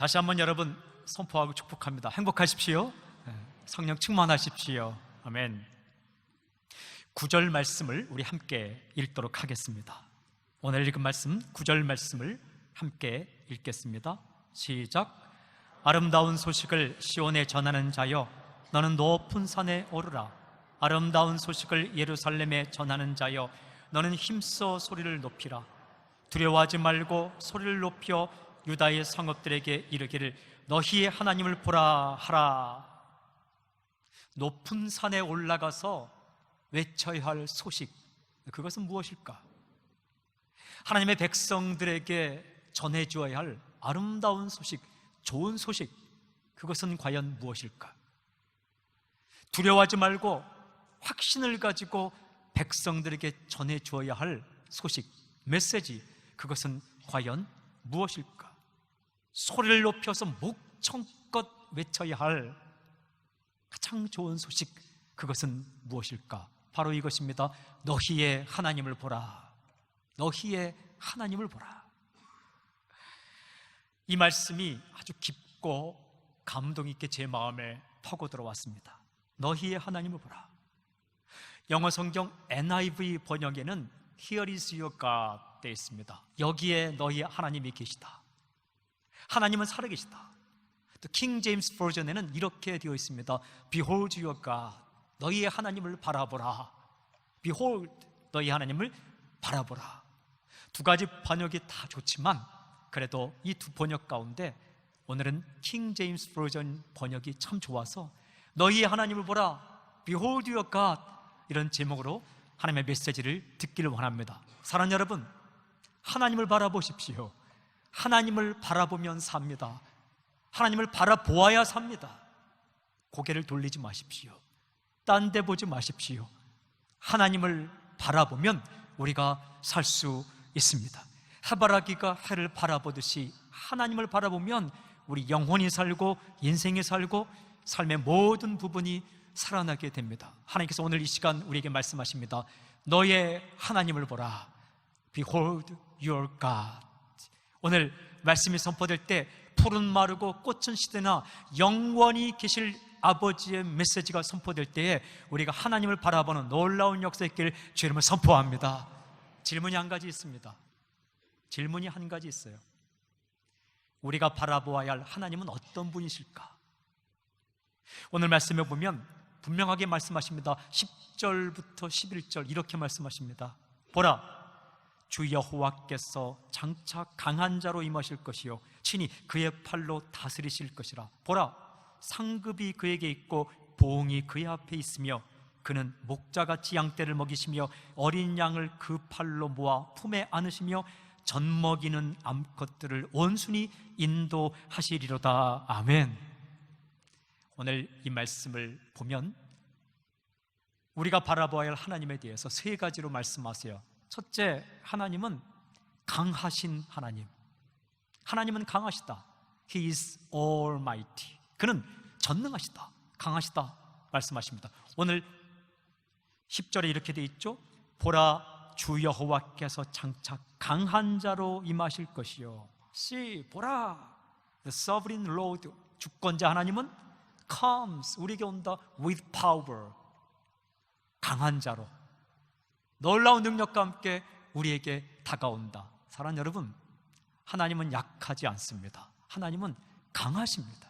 다시 한번 여러분 선포하고 축복합니다. 행복하십시오. 성령 충만하십시오. 아멘. 9절 말씀을 우리 함께 읽도록 하겠습니다. 오늘 읽은 말씀 9절 말씀을 함께 읽겠습니다. 시작. 아름다운 소식을 시온에 전하는 자여, 너는 높은 산에 오르라. 아름다운 소식을 예루살렘에 전하는 자여, 너는 힘써 소리를 높이라. 두려워하지 말고 소리를 높여 유다의 성읍들에게 이르기를 너희의 하나님을 보라 하라. 높은 산에 올라가서 외쳐야 할 소식, 그것은 무엇일까? 하나님의 백성들에게 전해주어야 할 아름다운 소식, 좋은 소식, 그것은 과연 무엇일까? 두려워하지 말고 확신을 가지고 백성들에게 전해주어야 할 소식, 메시지, 그것은 과연 무엇일까? 소리를 높여서 목청껏 외쳐야 할 가장 좋은 소식, 그것은 무엇일까? 바로 이것입니다. 너희의 하나님을 보라. 너희의 하나님을 보라. 이 말씀이 아주 깊고 감동 있게 제 마음에 파고 들어왔습니다. 너희의 하나님을 보라. 영어 성경 NIV 번역에는 Here is your God 되어 있습니다. 여기에 너희 하나님이 계시다. 하나님은 살아계시다. 또 킹 제임스 버전에는 이렇게 되어 있습니다. Behold your God. 너희의 하나님을 바라보라. Behold, 너희 하나님을 바라보라. 두 가지 번역이 다 좋지만 그래도 이 두 번역 가운데 오늘은 킹 제임스 버전 번역이 참 좋아서 너희의 하나님을 보라. Behold your God. 이런 제목으로 하나님의 메시지를 듣기를 원합니다. 사랑하는 여러분, 하나님을 바라보십시오. 하나님을 바라보면 삽니다. 하나님을 바라보아야 삽니다. 고개를 돌리지 마십시오. 딴 데 보지 마십시오. 하나님을 바라보면 우리가 살 수 있습니다. 해바라기가 해를 바라보듯이 하나님을 바라보면 우리 영혼이 살고 인생이 살고 삶의 모든 부분이 살아나게 됩니다. 하나님께서 오늘 이 시간 우리에게 말씀하십니다. 너의 하나님을 보라. Behold your God. 오늘 말씀이 선포될 때 푸른 마르고 꽃은 시드나 영원히 계실 아버지의 메시지가 선포될 때에 우리가 하나님을 바라보는 놀라운 역사의 길 주의 이름을 선포합니다. 질문이 한 가지 있습니다. 질문이 한 가지 있어요. 우리가 바라보아야 할 하나님은 어떤 분이실까? 오늘 말씀에 보면 분명하게 말씀하십니다. 10절부터 11절 이렇게 말씀하십니다. 보라, 주 여호와께서 장차 강한 자로 임하실 것이요 친히 그의 팔로 다스리실 것이라. 보라, 상급이 그에게 있고 보응이 그의 앞에 있으며 그는 목자같이 양떼를 먹이시며 어린 양을 그 팔로 모아 품에 안으시며 젖먹이는 암컷들을 온순히 인도하시리로다. 아멘. 오늘 이 말씀을 보면 우리가 바라보아야 할 하나님에 대해서 세 가지로 말씀하세요. 첫째, 하나님은 강하신 하나님. 하나님은 강하시다. He is almighty. 그는 전능하시다, 강하시다 말씀하십니다. 오늘 10절에 이렇게 돼 있죠. 보라, 주 여호와께서 장차 강한 자로 임하실 것이요. See, 보라, the sovereign Lord, 주권자 하나님은 comes, 우리에게 온다 with power, 강한 자로 놀라운 능력과 함께 우리에게 다가온다. 사랑하는 여러분, 하나님은 약하지 않습니다. 하나님은 강하십니다.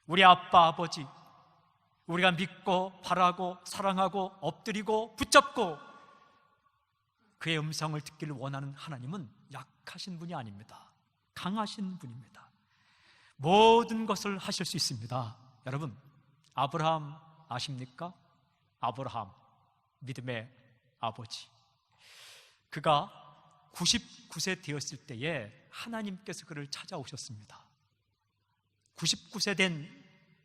우리 아빠, 아버지, 우리가 믿고 바라고 사랑하고 엎드리고 붙잡고 그의 음성을 듣기를 원하는 하나님은 약하신 분이 아닙니다. 강하신 분입니다. 모든 것을 하실 수 있습니다. 여러분, 아브라함 아십니까? 아브라함, 믿음의 아버지. 그가 99세 되었을 때에 하나님께서 그를 찾아오셨습니다. 99세 된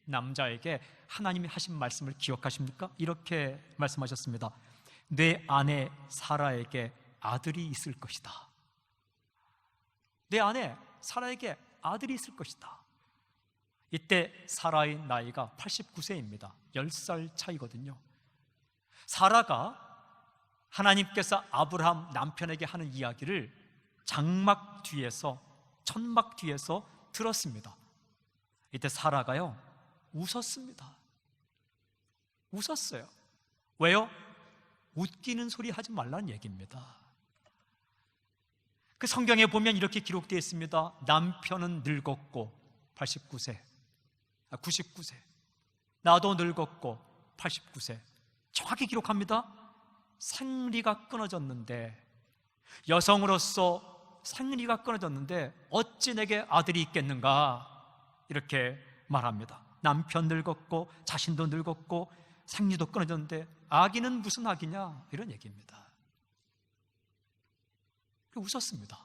남자에게 하나님이 하신 말씀을 기억하십니까? 이렇게 말씀하셨습니다. 내 아내 사라에게 아들이 있을 것이다. 내 아내 사라에게 아들이 있을 것이다. 이때 사라의 나이가 89세입니다. 10살 차이거든요. 사라가 하나님께서 아브라함 남편에게 하는 이야기를 장막 뒤에서, 천막 뒤에서 들었습니다. 이때 사라가요 웃었습니다. 웃었어요. 왜요? 웃기는 소리 하지 말라는 얘기입니다. 그 성경에 보면 이렇게 기록되어 있습니다. 남편은 늙었고 99세, 나도 늙었고 89세. 정확히 기록합니다. 생리가 끊어졌는데, 여성으로서 생리가 끊어졌는데 어찌 내게 아들이 있겠는가, 이렇게 말합니다. 남편 늙었고 자신도 늙었고 생리도 끊어졌는데 아기는 무슨 아기냐, 이런 얘기입니다. 웃었습니다.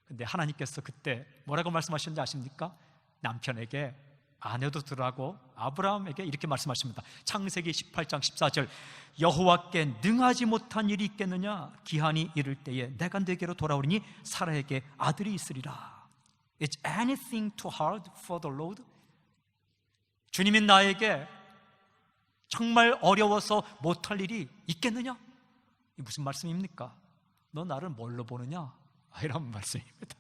근데 하나님께서 그때 뭐라고 말씀하셨는지 아십니까? 남편에게, 아내도 들으라고 아브라함에게 이렇게 말씀하십니다. 창세기 18장 14절, 여호와께 능하지 못한 일이 있겠느냐? 기한이 이를 때에 내가 네게로 돌아오리니 사라에게 아들이 있으리라. Is anything too hard for the Lord? 주님이 나에게 정말 어려워서 못할 일이 있겠느냐? 이 무슨 말씀입니까? 너 나를 뭘로 보느냐? 이런 말씀입니다.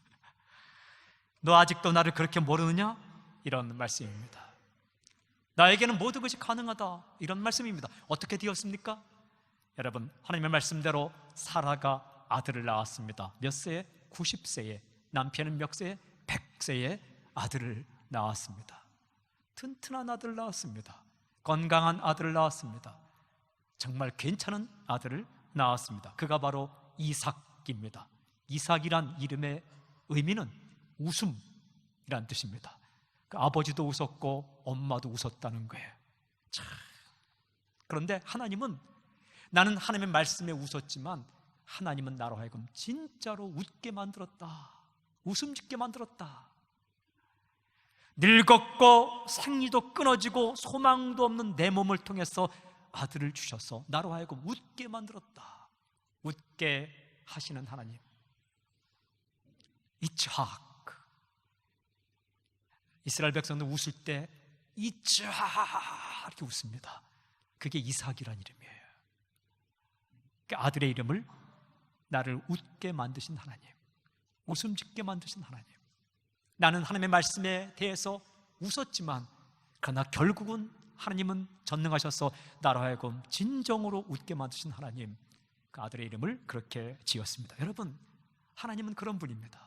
너 아직도 나를 그렇게 모르느냐? 이런 말씀입니다. 나에게는 모든 것이 가능하다, 이런 말씀입니다. 어떻게 되었습니까? 여러분, 하나님의 말씀대로 사라가 아들을 낳았습니다. 몇 세에? 90세에. 남편은 몇 세에? 100세에 아들을 낳았습니다. 튼튼한 아들을 낳았습니다. 건강한 아들을 낳았습니다. 정말 괜찮은 아들을 낳았습니다. 그가 바로 이삭입니다. 이삭이란 이름의 의미는 웃음이란 뜻입니다. 그 아버지도 웃었고 엄마도 웃었다는 거예요. 참. 그런데 하나님은, 나는 하나님의 말씀에 웃었지만 하나님은 나로 하여금 진짜로 웃게 만들었다, 웃음 짓게 만들었다. 늙었고 생리도 끊어지고 소망도 없는 내 몸을 통해서 아들을 주셔서 나로 하여금 웃게 만들었다. 웃게 하시는 하나님. 이츠학. 이스라엘 백성들 웃을 때 이츠학 이렇게 웃습니다. 그게 이삭이란 이름이에요. 그 아들의 이름을, 나를 웃게 만드신 하나님, 웃음 짓게 만드신 하나님. 나는 하나님의 말씀에 대해서 웃었지만 그러나 결국은 하나님은 전능하셔서 나로 하여금 진정으로 웃게 만드신 하나님, 그 아들의 이름을 그렇게 지었습니다. 여러분, 하나님은 그런 분입니다.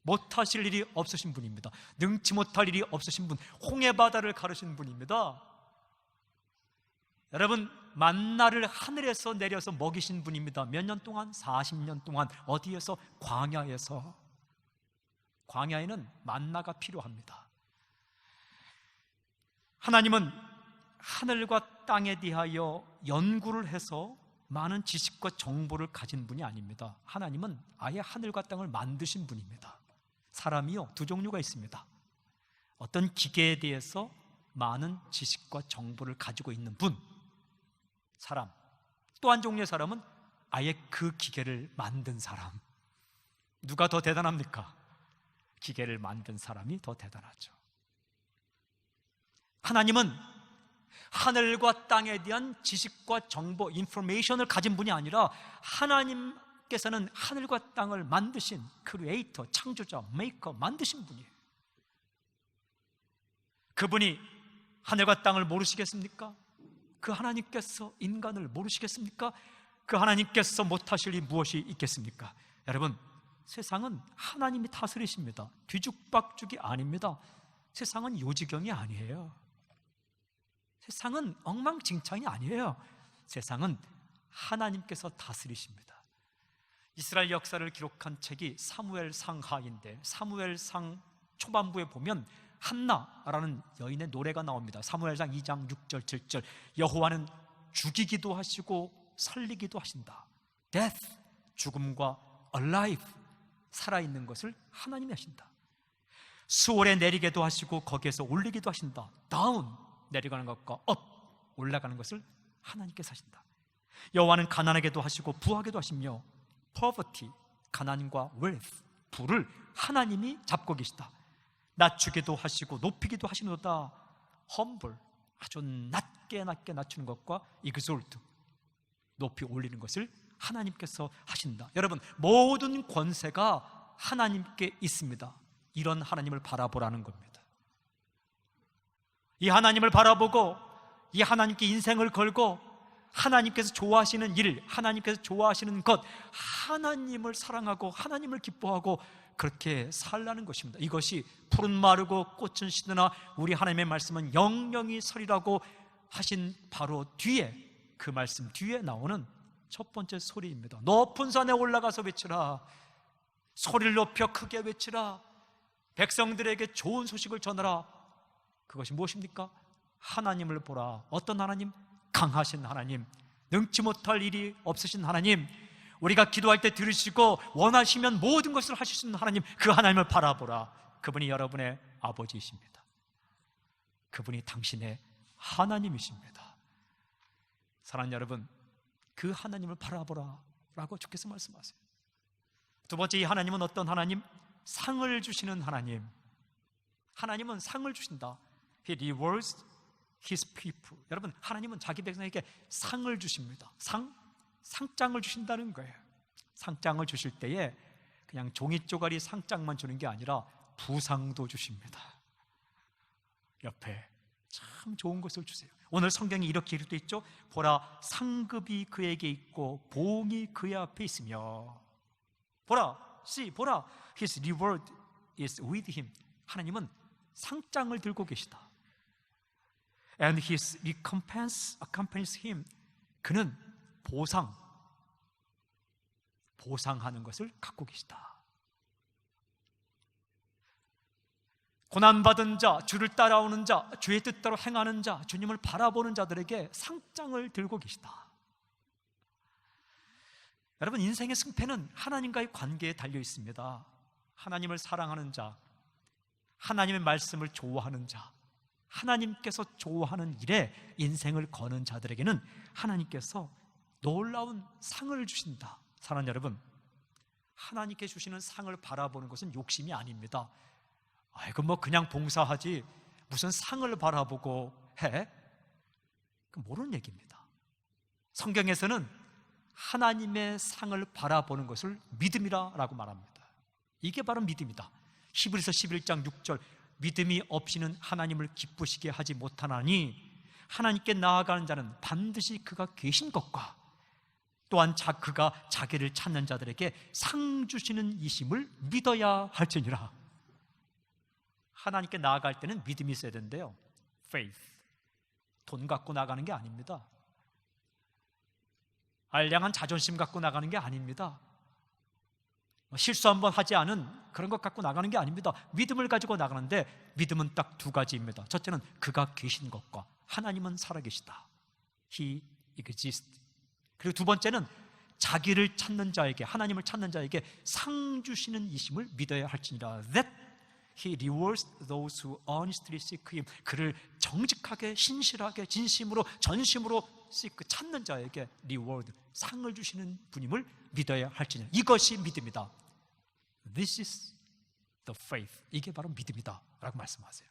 못하실 일이 없으신 분입니다. 능치 못할 일이 없으신 분, 홍해바다를 가르신 분입니다. 여러분, 만나를 하늘에서 내려서 먹이신 분입니다. 몇 년 동안? 40년 동안. 어디에서? 광야에서. 광야에는 만나가 필요합니다. 하나님은 하늘과 땅에 대하여 연구를 해서 많은 지식과 정보를 가진 분이 아닙니다. 하나님은 아예 하늘과 땅을 만드신 분입니다. 사람이요, 두 종류가 있습니다. 어떤 기계에 대해서 많은 지식과 정보를 가지고 있는 분, 사람. 또 한 종류의 사람은 아예 그 기계를 만든 사람. 누가 더 대단합니까? 기계를 만든 사람이 더 대단하죠. 하나님은 하늘과 땅에 대한 지식과 정보, 인포메이션을 가진 분이 아니라 하나님께서는 하늘과 땅을 만드신 크리에이터, 창조자, 메이커, 만드신 분이에요. 그분이 하늘과 땅을 모르시겠습니까? 그 하나님께서 인간을 모르시겠습니까? 그 하나님께서 못하실 일이 무엇이 있겠습니까? 여러분, 세상은 하나님이 다스리십니다. 뒤죽박죽이 아닙니다. 세상은 요지경이 아니에요. 세상은 엉망진창이 아니에요. 세상은 하나님께서 다스리십니다. 이스라엘 역사를 기록한 책이 사무엘상하인데, 사무엘상 초반부에 보면 한나라는 여인의 노래가 나옵니다. 사무엘상 2장 6절 7절, 여호와는 죽이기도 하시고 살리기도 하신다. death, 죽음과 alive, 살아있는 것을 하나님이 하신다. 수월에 내리게도 하시고 거기에서 올리기도 하신다. down, 내려가는 것과 up, 올라가는 것을 하나님께서 하신다. 여호와는 가난하게도 하시고 부하게도 하시며 poverty, 가난과 wealth, 부를 하나님이 잡고 계시다. 낮추기도 하시고 높이기도 하시노다. humble, 아주 낮게 낮추는 것과 exalt, 높이 올리는 것을 하나님께서 하신다. 여러분, 모든 권세가 하나님께 있습니다. 이런 하나님을 바라보라는 겁니다. 이 하나님을 바라보고 이 하나님께 인생을 걸고 하나님께서 좋아하시는 일, 하나님께서 좋아하시는 것, 하나님을 사랑하고 하나님을 기뻐하고 그렇게 살라는 것입니다. 이것이 푸른 마르고 꽃은 시드나 우리 하나님의 말씀은 영영이 서리라고 하신 바로 뒤에, 그 말씀 뒤에 나오는 첫 번째 소리입니다. 높은 산에 올라가서 외치라. 소리를 높여 크게 외치라. 백성들에게 좋은 소식을 전하라. 그것이 무엇입니까? 하나님을 보라. 어떤 하나님? 강하신 하나님, 능치 못할 일이 없으신 하나님, 우리가 기도할 때 들으시고 원하시면 모든 것을 하실 수 있는 하나님, 그 하나님을 바라보라. 그분이 여러분의 아버지이십니다. 그분이 당신의 하나님이십니다. 사랑하는 여러분, 그 하나님을 바라보라 라고 주께서 말씀하세요. 두 번째, 이 하나님은 어떤 하나님? 상을 주시는 하나님. 하나님은 상을 주신다. He rewards His people. 여러분, 하나님은 자기 백성에게 상을 주십니다. 상장을 주신다는 거예요. 상장을 주실 때에 그냥 종이 쪼가리 상장만 주는 게 아니라 부상도 주십니다. 옆에 참 좋은 것을 주세요. 오늘 성경에 이렇게 기록되어 있죠. 보라, 상급이 그에게 있고 봉이 그의 앞에 있으며, 보라, 보라, His reward is with him. 하나님은 상장을 들고 계시다. And his recompense accompanies him. 그는 보상하는 것을 갖고 계시다. 고난받은 자, 주를 따라오는 자, 주의 뜻대로 행하는 자, 주님을 바라보는 자들에게 상장을 들고 계시다. 여러분, 인생의 승패는 하나님과의 관계에 달려 있습니다. 하나님을 사랑하는 자, 하나님의 말씀을 좋아하는 자, 하나님께서 좋아하는 일에 인생을 거는 자들에게는 하나님께서 놀라운 상을 주신다. 사랑하는 여러분, 하나님께 주시는 상을 바라보는 것은 욕심이 아닙니다. 아이고, 뭐 그냥 봉사하지 무슨 상을 바라보고 해? 그 모르는 얘기입니다. 성경에서는 하나님의 상을 바라보는 것을 믿음이라고 말합니다. 이게 바로 믿음이다. 히브리서 11장 6절, 믿음이 없이는 하나님을 기쁘시게 하지 못하나니 하나님께 나아가는 자는 반드시 그가 계신 것과 또한 그가 자기를 찾는 자들에게 상 주시는 이심을 믿어야 할지니라. 하나님께 나아갈 때는 믿음이 있어야 되는데요, faith, 돈 갖고 나가는 게 아닙니다. 알량한 자존심 갖고 나가는 게 아닙니다. 실수 한번 하지 않은 그런 것 갖고 나가는 게 아닙니다. 믿음을 가지고 나가는데 믿음은 딱 두 가지입니다. 첫째는 그가 계신 것과 하나님은 살아계시다. He exists. 그리고 두 번째는 자기를 찾는 자에게, 하나님을 찾는 자에게 상 주시는 이심을 믿어야 할지니라. That He rewards those who honestly seek Him. 그를 정직하게, 신실하게, 진심으로, 전심으로 찾는 자에게 reward, 상을 주시는 분임을 믿어야 할지니라. 이것이 믿음이다. This is the faith. 이게 바로 믿음이다 라고 말씀하세요.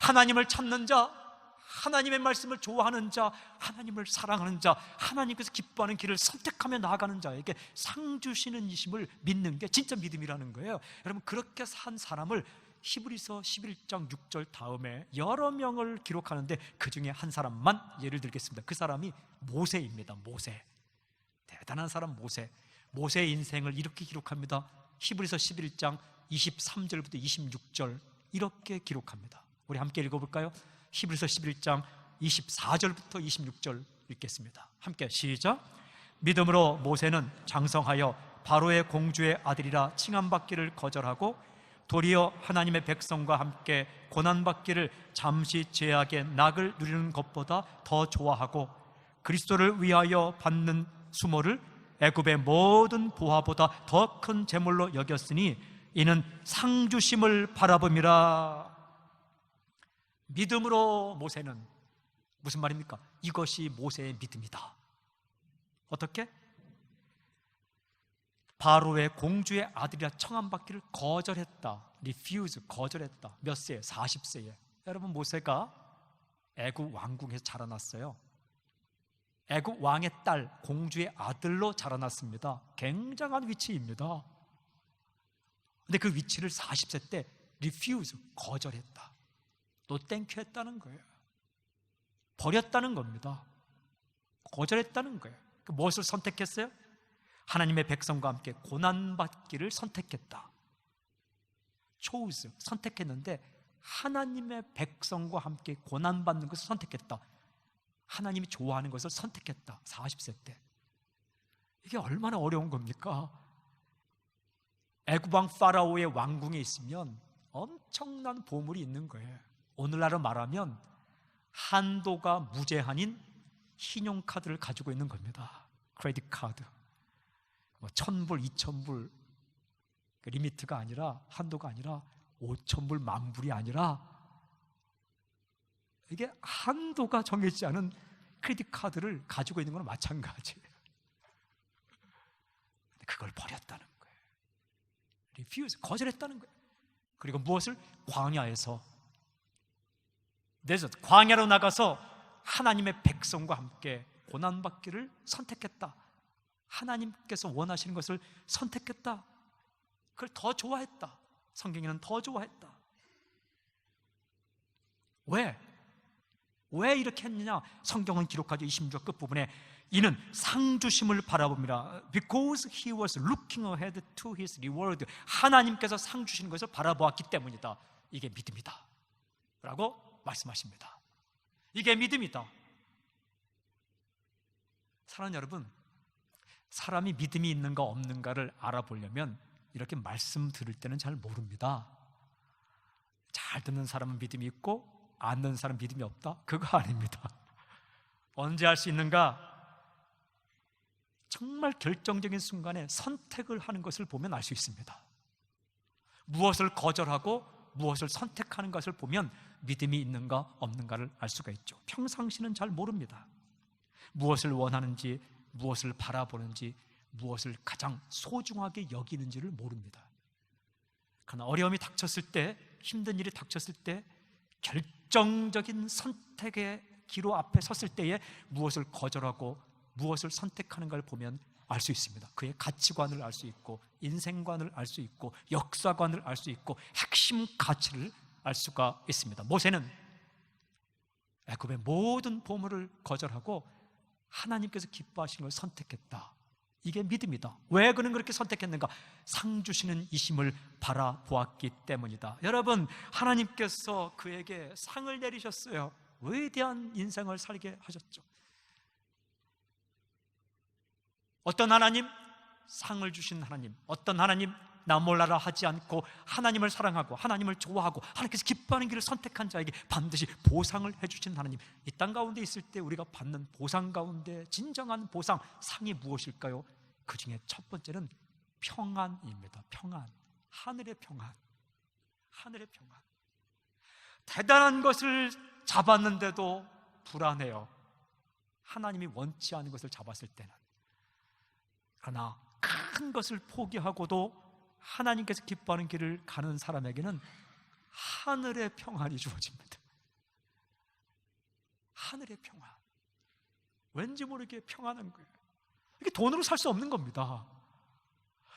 하나님을 찾는 자, 하나님의 말씀을 좋아하는 자, 하나님을 사랑하는 자, 하나님께서 기뻐하는 길을 선택하며 나아가는 자에게 상 주시는 이심을 믿는 게 진짜 믿음이라는 거예요. 여러분, 그렇게 산 사람을 히브리서 11장 6절 다음에 여러 명을 기록하는데 그 중에 한 사람만 예를 들겠습니다. 그 사람이 모세입니다. 모세, 대단한 사람 모세. 모세의 인생을 이렇게 기록합니다. 히브리서 11장 23절부터 26절 이렇게 기록합니다. 우리 함께 읽어볼까요? 히브리서 11장 24절부터 26절 읽겠습니다. 함께 시작. 믿음으로 모세는 장성하여 바로의 공주의 아들이라 칭함받기를 거절하고 도리어 하나님의 백성과 함께 고난받기를 잠시 죄악의 낙을 누리는 것보다 더 좋아하고 그리스도를 위하여 받는 수모를 애굽의 모든 보화보다 더 큰 재물로 여겼으니 이는 상주심을 바라봄이라. 믿음으로 모세는, 무슨 말입니까? 이것이 모세의 믿음이다. 어떻게? 바로의 공주의 아들이라 청함받기를 거절했다. refuse, 거절했다. 몇 세에? 40세에. 여러분, 모세가 애굽 왕궁에서 자라났어요. 애굽 왕의 딸, 공주의 아들로 자라났습니다. 굉장한 위치입니다. 근데 그 위치를 40세 때 refuse, 거절했다. 너 땡큐 했다는 거예요. 버렸다는 겁니다. 거절했다는 거예요. 무엇을 선택했어요? 하나님의 백성과 함께 고난받기를 선택했다. chose, 선택했는데 하나님의 백성과 함께 고난받는 것을 선택했다. 하나님이 좋아하는 것을 선택했다. 40세 때. 이게 얼마나 어려운 겁니까? 애굽왕 파라오의 왕궁에 있으면 엄청난 보물이 있는 거예요. 오늘날로 말하면 한도가 무제한인 신용카드를 가지고 있는 겁니다. 크레딧 카드. 1,000불, 2,000불 리미트가 아니라, 한도가 아니라 5,000불, 10,000불이 아니라 이게 한도가 정해지지 않은 크레딧 카드를 가지고 있는 거랑 마찬가지예요. 그걸 버렸다는 거예요. refuse, 거절했다는 거예요. 그리고 무엇을? 광야에서, desert, 광야로 나가서 하나님의 백성과 함께 고난받기를 선택했다. 하나님께서 원하시는 것을 선택했다. 그걸 더 좋아했다. 성경에는 더 좋아했다. 왜 이렇게 했느냐? 성경은 기록하죠. 26절 끝부분에 이는 상 주심을 바라봅니다. Because he was looking ahead to his reward. 하나님께서 상 주시는 것을 바라보았기 때문이다. 이게 믿음이다 라고 말씀하십니다. 이게 믿음이다. 사랑하는 여러분, 사람이 믿음이 있는가 없는가를 알아보려면 이렇게 말씀 들을 때는 잘 모릅니다. 잘 듣는 사람은 믿음이 있고 안 듣는 사람은 믿음이 없다? 그거 아닙니다. 언제 알 수 있는가? 정말 결정적인 순간에 선택을 하는 것을 보면 알 수 있습니다. 무엇을 거절하고 무엇을 선택하는 것을 보면 믿음이 있는가 없는가를 알 수가 있죠. 평상시는 잘 모릅니다. 무엇을 원하는지, 무엇을 바라보는지, 무엇을 가장 소중하게 여기는지를 모릅니다. 그러나 어려움이 닥쳤을 때, 힘든 일이 닥쳤을 때, 결정적인 선택의 기로 앞에 섰을 때에 무엇을 거절하고 무엇을 선택하는 걸 보면 알 수 있습니다. 그의 가치관을 알 수 있고, 인생관을 알 수 있고, 역사관을 알 수 있고, 핵심 가치를 알 수가 있습니다. 모세는 애굽의 모든 보물을 거절하고 하나님께서 기뻐하시는 걸 선택했다. 이게 믿음이다. 왜 그는 그렇게 선택했는가? 상 주시는 이심을 바라보았기 때문이다. 여러분, 하나님께서 그에게 상을 내리셨어요. 위대한 인생을 살게 하셨죠. 어떤 하나님? 상을 주신 하나님. 어떤 하나님? 나 몰라라 하지 않고 하나님을 사랑하고 하나님을 좋아하고 하나님께서 기뻐하는 길을 선택한 자에게 반드시 보상을 해주신 하나님. 이 땅 가운데 있을 때 우리가 받는 보상 가운데 진정한 보상, 상이 무엇일까요? 그 중에 첫 번째는 평안입니다. 평안. 하늘의 평안. 하늘의 평안. 대단한 것을 잡았는데도 불안해요. 하나님이 원치 않은 것을 잡았을 때는. 그러나 큰 것을 포기하고도 하나님께서 기뻐하는 길을 가는 사람에게는 하늘의 평안이 주어집니다. 하늘의 평안. 왠지 모르게 평안한 거예요. 이게 돈으로 살 수 없는 겁니다.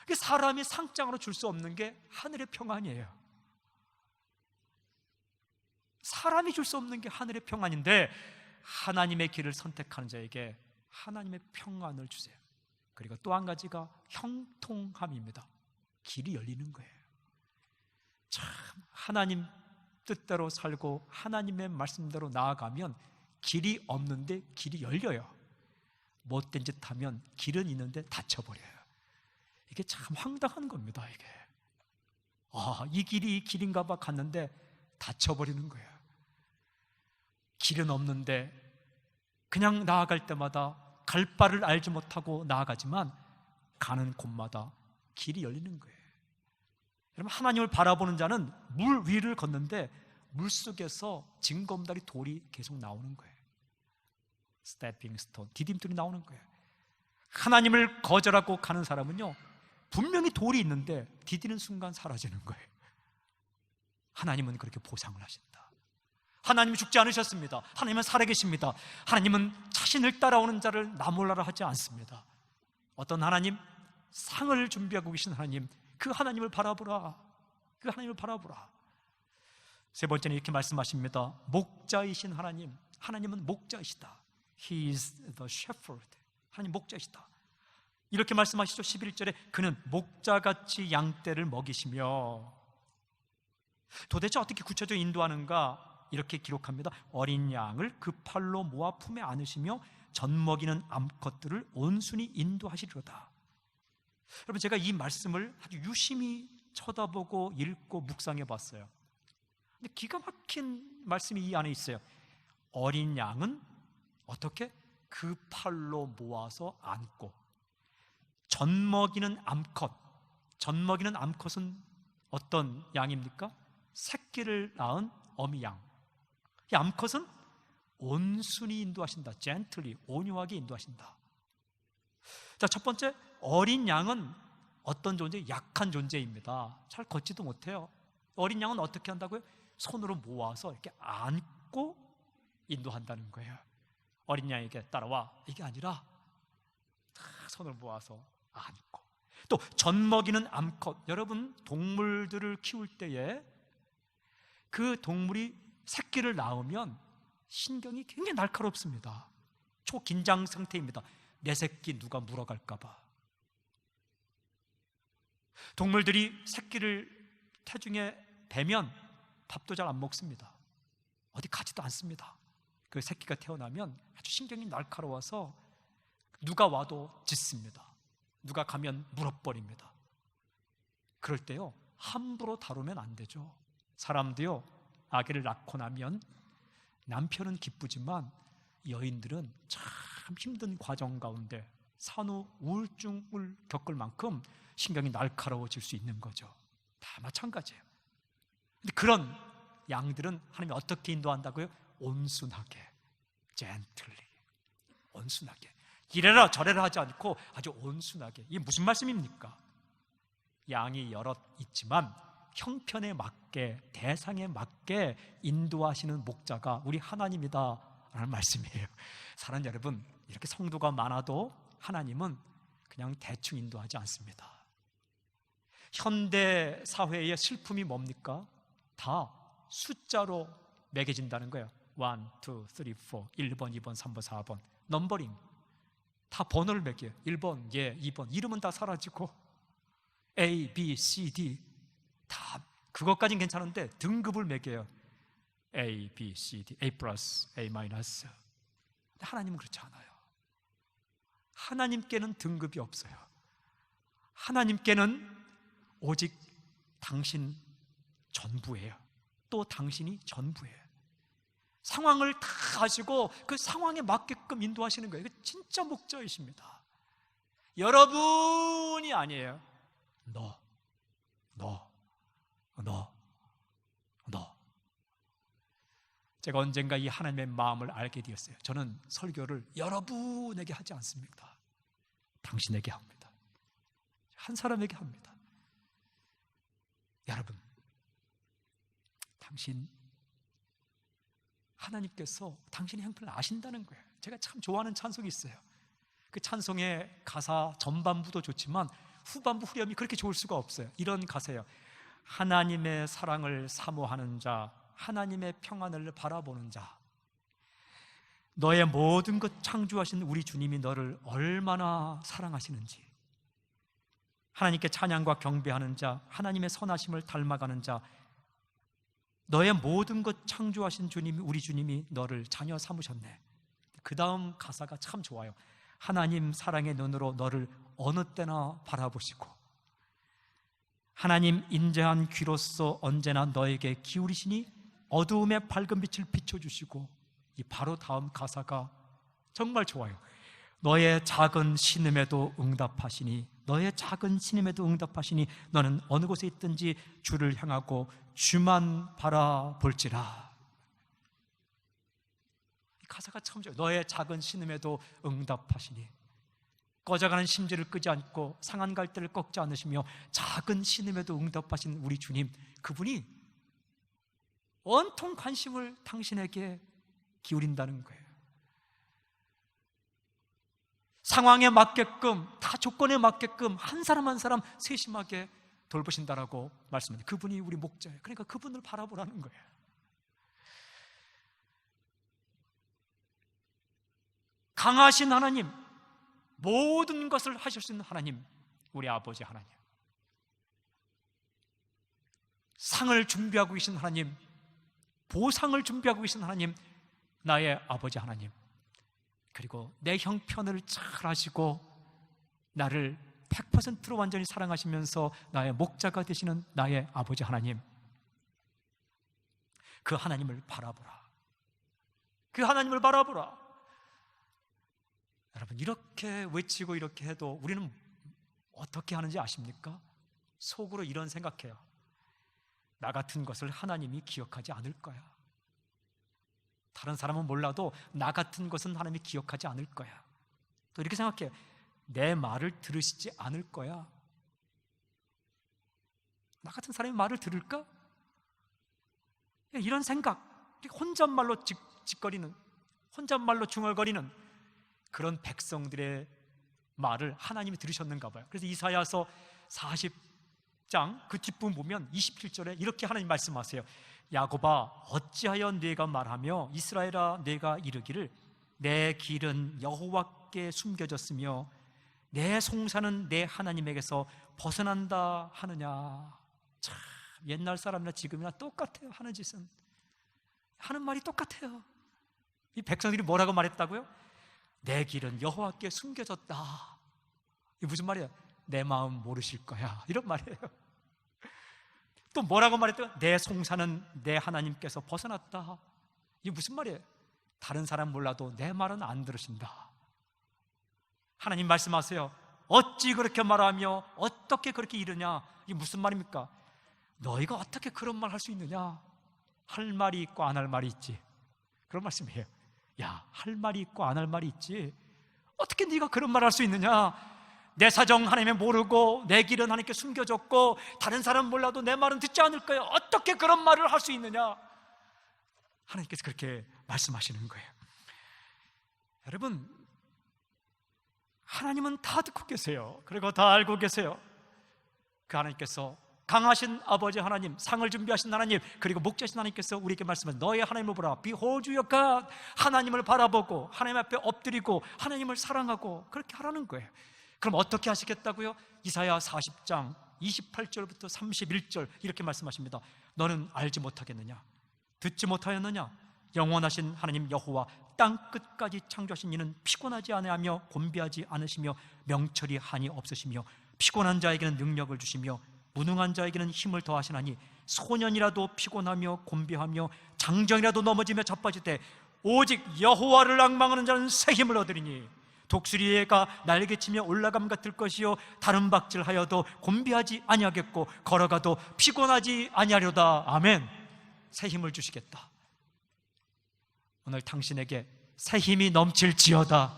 이게 사람이 상장으로 줄 수 없는 게 하늘의 평안이에요. 사람이 줄 수 없는 게 하늘의 평안인데 하나님의 길을 선택하는 자에게 하나님의 평안을 주세요. 그리고 또 한 가지가 형통함입니다. 길이 열리는 거예요. 참 하나님 뜻대로 살고 하나님의 말씀대로 나아가면 길이 없는데 길이 열려요. 못된 짓 하면 길은 있는데 닫혀버려요. 이게 참 황당한 겁니다. 이게 이 길이 이 길인가 봐 갔는데 닫혀버리는 거예요. 길은 없는데 그냥 나아갈 때마다 갈 바를 알지 못하고 나아가지만 가는 곳마다 길이 열리는 거예요. 여러분, 하나님을 바라보는 자는 물 위를 걷는데 물속에서 징검다리 돌이 계속 나오는 거예요. 스태핑 스톤, 디딤돌이 나오는 거예요. 하나님을 거절하고 가는 사람은요, 분명히 돌이 있는데 디디는 순간 사라지는 거예요. 하나님은 그렇게 보상을 하신다. 하나님이 죽지 않으셨습니다. 하나님은 살아계십니다. 하나님은 자신을 따라오는 자를 나 몰라라 하지 않습니다. 어떤 하나님? 상을 준비하고 계신 하나님. 그 하나님을 바라보라. 그 하나님을 바라보라. 세 번째는 이렇게 말씀하십니다. 목자이신 하나님, 하나님은 목자이시다. He is the shepherd. 하나님 목자이시다. 이렇게 말씀하시죠. 11절에 그는 목자같이 양떼를 먹이시며. 도대체 어떻게 구체적으로 인도하는가? 이렇게 기록합니다. 어린 양을 그 팔로 모아 품에 안으시며 젖먹이는 암컷들을 온순히 인도하시리로다. 여러분, 제가 이 말씀을 아주 유심히 쳐다보고 읽고 묵상해 봤어요. 근데 기가 막힌 말씀이 이 안에 있어요. 어린 양은 어떻게? 그 팔로 모아서 안고. 젖먹이는 암컷. 젖먹이는 암컷은 어떤 양입니까? 새끼를 낳은 어미양. 이 암컷은 온순히 인도하신다. gently, 온유하게 인도하신다. 자, 첫 번째, 어린 양은 어떤 존재? 약한 존재입니다. 잘 걷지도 못해요. 어린 양은 어떻게 한다고요? 손으로 모아서 이렇게 안고 인도한다는 거예요. 어린 양에게 따라와, 이게 아니라 손을 모아서 안고. 또 젖먹이는 암컷. 여러분, 동물들을 키울 때에 그 동물이 새끼를 낳으면 신경이 굉장히 날카롭습니다. 초긴장 상태입니다. 내 새끼 누가 물어갈까 봐. 동물들이 새끼를 태중에 베면 밥도 잘 안 먹습니다. 어디 가지도 않습니다. 그 새끼가 태어나면 아주 신경이 날카로워서 누가 와도 짖습니다. 누가 가면 물어버립니다. 그럴 때요, 함부로 다루면 안 되죠. 사람도요, 아기를 낳고 나면 남편은 기쁘지만 여인들은 참 힘든 과정 가운데 산후 우울증을 겪을 만큼 신경이 날카로워질 수 있는 거죠. 다 마찬가지예요. 근데 그런 양들은 하나님이 어떻게 인도한다고요? 온순하게, gently, 온순하게. 이래라 저래라 하지 않고 아주 온순하게. 이게 무슨 말씀입니까? 양이 여럿 있지만 형편에 맞게, 대상에 맞게 인도하시는 목자가 우리 하나님이다 라는 말씀이에요. 사랑하는 여러분, 이렇게 성도가 많아도 하나님은 그냥 대충 인도하지 않습니다. 현대 사회의 슬픔이 뭡니까? 다 숫자로 매겨진다는 거예요. 1, 2, 3, 4, 1번, 2번, 3번, 4번 넘버링. 다 번호를 매겨요. 1번, 예, 2번. 이름은 다 사라지고 A, B, C, D 다 그것까진 괜찮은데 등급을 매겨요. A, B, C, D, A 플러스, A 마이너스. 하나님은 그렇지 않아요. 하나님께는 등급이 없어요. 하나님께는 오직 당신 전부예요. 또 당신이 전부예요. 상황을 다 아시고 그 상황에 맞게끔 인도하시는 거예요. 이거 진짜 목자이십니다. 여러분이 아니에요. 너. 제가 언젠가 이 하나님의 마음을 알게 되었어요. 저는 설교를 여러분에게 하지 않습니다. 당신에게 합니다. 한 사람에게 합니다. 여러분, 당신, 하나님께서 당신의 형편을 아신다는 거예요. 제가 참 좋아하는 찬송이 있어요. 그 찬송의 가사 전반부도 좋지만 후반부 후렴이 그렇게 좋을 수가 없어요. 이런 가사예요. 하나님의 사랑을 사모하는 자, 하나님의 평안을 바라보는 자, 너의 모든 것 창조하신 우리 주님이 너를 얼마나 사랑하시는지, 하나님께 찬양과 경배하는 자, 하나님의 선하심을 닮아가는 자, 너의 모든 것 창조하신 주님이, 우리 주님이 너를 자녀 삼으셨네. 그 다음 가사가 참 좋아요. 하나님 사랑의 눈으로 너를 어느 때나 바라보시고 하나님 인자한 귀로서 언제나 너에게 기울이시니 어두움의 밝은 빛을 비춰주시고, 이 바로 다음 가사가 정말 좋아요. 너의 작은 신음에도 응답하시니, 너의 작은 신음에도 응답하시니 너는 어느 곳에 있든지 주를 향하고 주만 바라볼지라. 이 가사가 참 좋아요. 너의 작은 신음에도 응답하시니, 꺼져가는 심지를 끄지 않고 상한 갈대를 꺾지 않으시며 작은 신음에도 응답하신 우리 주님, 그분이 온통 관심을 당신에게 기울인다는 거예요. 상황에 맞게끔, 다 조건에 맞게끔 한 사람 한 사람 세심하게 돌보신다라고 말씀합니다. 그분이 우리 목자예요. 그러니까 그분을 바라보라는 거예요. 강하신 하나님, 모든 것을 하실 수 있는 하나님, 우리 아버지 하나님, 상을 준비하고 계신 하나님, 보상을 준비하고 계신 하나님, 나의 아버지 하나님, 그리고 내 형편을 잘 아시고 나를 100%로 완전히 사랑하시면서 나의 목자가 되시는 나의 아버지 하나님, 그 하나님을 바라보라. 그 하나님을 바라보라. 여러분, 이렇게 외치고 이렇게 해도 우리는 어떻게 하는지 아십니까? 속으로 이런 생각해요. 나 같은 것을 하나님이 기억하지 않을 거야. 다른 사람은 몰라도 나 같은 것은 하나님이 기억하지 않을 거야. 또 이렇게 생각해요. 내 말을 들으시지 않을 거야. 나 같은 사람이 말을 들을까? 이런 생각, 혼잣말로 짓거리는, 혼잣말로 중얼거리는 그런 백성들의 말을 하나님이 들으셨는가 봐요. 그래서 이사야서 40장 그 뒷부분 보면 27절에 이렇게 하나님 말씀하세요. 야곱아, 어찌하여 네가 말하며 이스라엘아 내가 이르기를 내 길은 여호와께 숨겨졌으며 내 송사는 내 하나님에게서 벗어난다 하느냐. 참 옛날 사람이나 지금이나 똑같아요. 하는 짓은, 하는 말이 똑같아요. 이 백성들이 뭐라고 말했다고요? 내 길은 여호와께 숨겨졌다. 이게 무슨 말이에요? 내 마음 모르실 거야, 이런 말이에요. 또 뭐라고 말했더라? 내 송사는 내 하나님께서 벗어났다. 이게 무슨 말이에요? 다른 사람 몰라도 내 말은 안 들으신다. 하나님 말씀하세요. 어찌 그렇게 말하며 어떻게 그렇게 이르냐. 이게 무슨 말입니까? 너희가 어떻게 그런 말 할 수 있느냐? 할 말이 있고 안 할 말이 있지. 그런 말씀이에요. 야, 할 말이 있고 안 할 말이 있지. 어떻게 네가 그런 말 할 수 있느냐? 내 사정 하나님이 모르고 내 길은 하나님께 숨겨졌고 다른 사람 몰라도 내 말은 듣지 않을 거예요. 어떻게 그런 말을 할 수 있느냐? 하나님께서 그렇게 말씀하시는 거예요. 여러분, 하나님은 다 듣고 계세요. 그리고 다 알고 계세요. 그 하나님께서 강하신 아버지 하나님, 상을 준비하신 하나님, 그리고 목자신 하나님께서 우리에게 말씀하신 너의 하나님을 보라. Behold your God. 하나님을 바라보고 하나님 앞에 엎드리고 하나님을 사랑하고 그렇게 하라는 거예요. 그럼 어떻게 하시겠다고요? 이사야 40장 28절부터 31절 이렇게 말씀하십니다. 너는 알지 못하겠느냐? 듣지 못하였느냐? 영원하신 하나님 여호와 땅끝까지 창조하신 이는 피곤하지 아니하며 곤비하지 않으시며 명철이 한이 없으시며 피곤한 자에게는 능력을 주시며 무능한 자에게는 힘을 더하시나니 소년이라도 피곤하며 곤비하며 장정이라도 넘어지며 자빠질 때 오직 여호와를 앙망하는 자는 새 힘을 얻으리니 독수리가 날개치며 올라감 같을 것이요 다른 박질하여도 곤비하지 아니하겠고 걸어가도 피곤하지 아니하려다. 아멘. 새 힘을 주시겠다. 오늘 당신에게 새 힘이 넘칠지어다.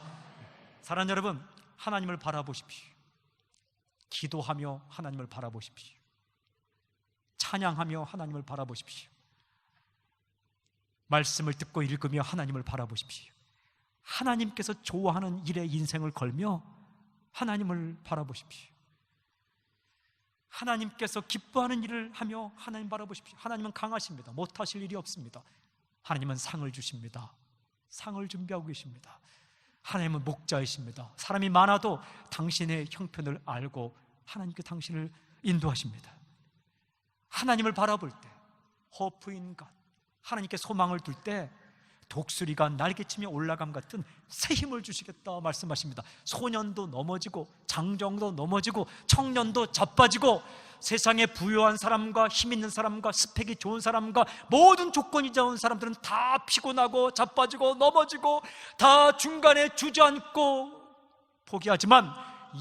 사랑하는 여러분, 하나님을 바라보십시오. 기도하며 하나님을 바라보십시오. 찬양하며 하나님을 바라보십시오. 말씀을 듣고 읽으며 하나님을 바라보십시오. 하나님께서 좋아하는 일에 인생을 걸며 하나님을 바라보십시오. 하나님께서 기뻐하는 일을 하며 하나님 바라보십시오. 하나님은 강하십니다. 못하실 일이 없습니다. 하나님은 상을 주십니다. 상을 준비하고 계십니다. 하나님은 목자이십니다. 사람이 많아도 당신의 형편을 알고 하나님께 당신을 인도하십니다. 하나님을 바라볼 때 hope in God, 하나님께 소망을 둘 때 독수리가 날개치며 올라감 같은 새 힘을 주시겠다 말씀하십니다. 소년도 넘어지고 장정도 넘어지고 청년도 자빠지고 세상에 부유한 사람과 힘 있는 사람과 스펙이 좋은 사람과 모든 조건이 좋은 사람들은 다 피곤하고 자빠지고 넘어지고 다 중간에 주저앉고 포기하지만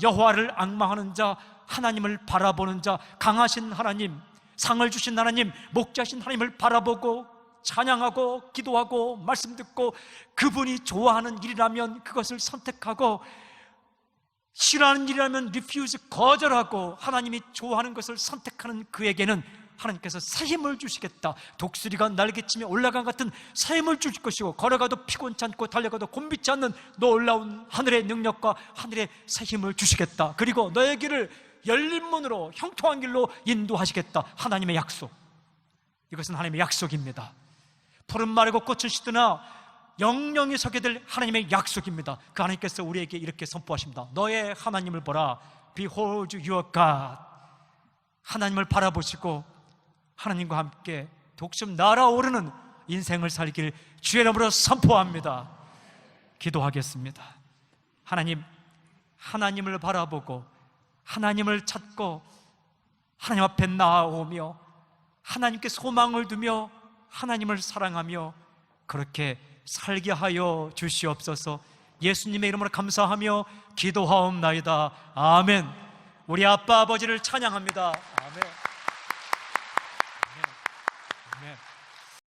여호와를 앙망하는 자, 하나님을 바라보는 자, 강하신 하나님, 상을 주신 하나님, 목자신 하나님을 바라보고 찬양하고 기도하고 말씀 듣고 그분이 좋아하는 일이라면 그것을 선택하고 싫어하는 일이라면 refuse, 거절하고 하나님이 좋아하는 것을 선택하는 그에게는 하나님께서 새 힘을 주시겠다. 독수리가 날개치며 올라간 같은 새 힘을 주실 것이고 걸어가도 피곤치 않고 달려가도 곤비치 않는 놀라운 하늘의 능력과 하늘의 새 힘을 주시겠다. 그리고 너의 길을 열린 문으로 형통한 길로 인도하시겠다. 하나님의 약속. 이것은 하나님의 약속입니다. 푸른 말고 꽃은 시드나 영영이 서게 될 하나님의 약속입니다. 그 하나님께서 우리에게 이렇게 선포하십니다. 너의 하나님을 보라. Behold your God. 하나님을 바라보시고 하나님과 함께 독점 날아오르는 인생을 살길 주의 이름으로 선포합니다. 기도하겠습니다. 하나님, 하나님을 바라보고 하나님을 찾고 하나님 앞에 나아오며 하나님께 소망을 두며 하나님을 사랑하며 그렇게 살게 하여 주시옵소서. 예수님의 이름으로 감사하며 기도하옵나이다. 아멘. 우리 아빠 아버지를 찬양합니다.